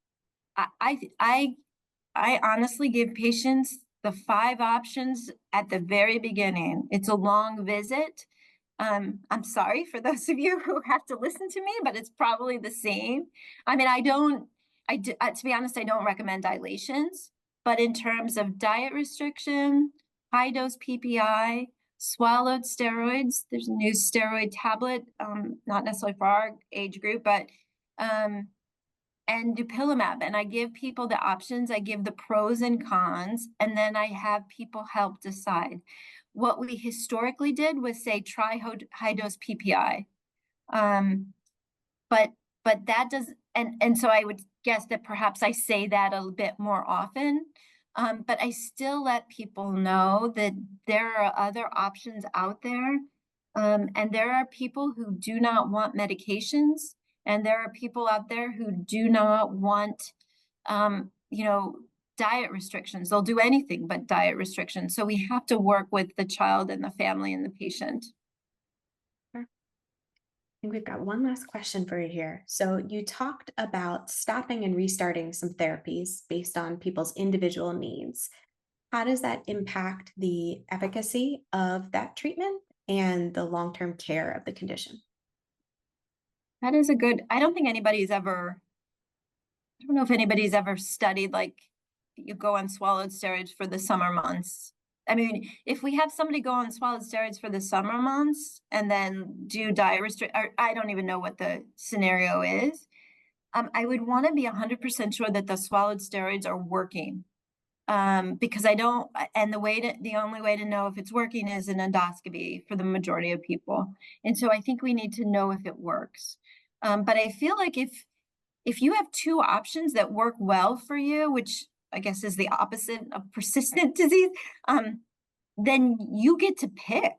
I, I, I I honestly give patients the 5 options at the very beginning. It's a long visit. I'm sorry for those of you who have to listen to me, but it's probably the same. I mean, to be honest, I don't recommend dilations, but in terms of diet restriction, high dose PPI, swallowed steroids, there's a new steroid tablet, not necessarily for our age group, but um, and dupilumab. And I give people the options, I give the pros and cons, and then I have people help decide. What we historically did was say try high dose PPI. Um, but that does, and so I would guess that perhaps I say that a bit more often. But I still let people know that there are other options out there. And there are people who do not want medications, and there are people out there who do not want, um, you know, diet restrictions. They'll do anything but diet restrictions. So we have to work with the child and the family and the patient. Sure. I think we've got one last question for you here. So you talked about stopping and restarting some therapies based on people's individual needs. How does that impact the efficacy of that treatment and the long-term care of the condition? That is a good, I don't think anybody's ever, I don't know if anybody's ever studied, like, you go on swallowed steroids for the summer months. I mean, if we have somebody go on swallowed steroids for the summer months and then do diet restrict, I don't even know what the scenario is. I would want to be 100% sure that the swallowed steroids are working. Because and the only way to know if it's working is an endoscopy for the majority of people. And so I think we need to know if it works. But I feel like if you have two options that work well for you, which I guess is the opposite of persistent disease, then you get to pick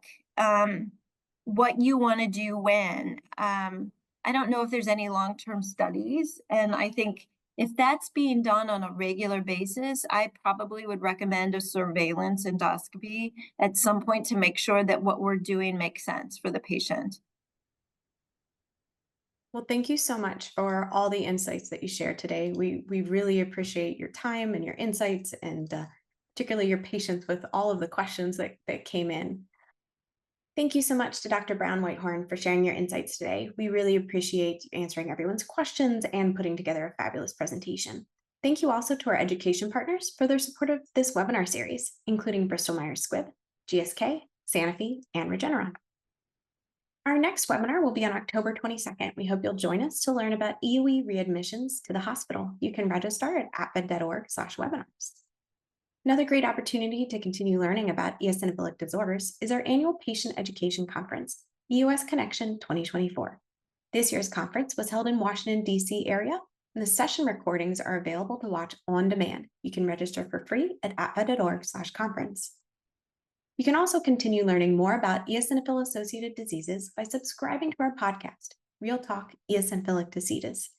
what you want to do when. I don't know if there's any long-term studies, and I think if that's being done on a regular basis, I probably would recommend a surveillance endoscopy at some point to make sure that what we're doing makes sense for the patient. Well, thank you so much for all the insights that you shared today. We really appreciate your time and your insights, and particularly your patience with all of the questions that came in. Thank you so much to Dr. Brown-Whitehorn for sharing your insights today. We really appreciate you answering everyone's questions and putting together a fabulous presentation. Thank you also to our education partners for their support of this webinar series, including Bristol Myers Squibb, GSK, Sanofi, and Regeneron. Our next webinar will be on October 22nd. We hope you'll join us to learn about EoE readmissions to the hospital. You can register at apfed.org/webinars. Another great opportunity to continue learning about eosinophilic disorders is our annual patient education conference, EOS Connection 2024. This year's conference was held in Washington, D.C. area, and the session recordings are available to watch on demand. You can register for free at apfed.org/conference. You can also continue learning more about eosinophil-associated diseases by subscribing to our podcast, Real Talk Eosinophilic Diseases.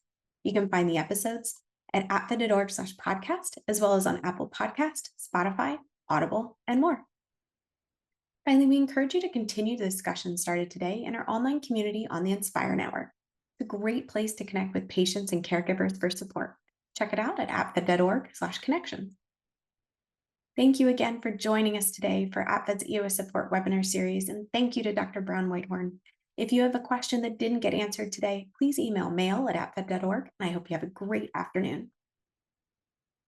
You can find the episodes at apfed.org/podcast, as well as on Apple Podcast, Spotify, Audible, and more. Finally, we encourage you to continue the discussion started today in our online community on the Inspire Network. It's a great place to connect with patients and caregivers for support. Check it out at apfed.org/connection. Thank you again for joining us today for APFED's EOS Support webinar series, and thank you to Dr. Brown-Whitehorn. If you have a question that didn't get answered today, please email mail@apfed.org, and I hope you have a great afternoon.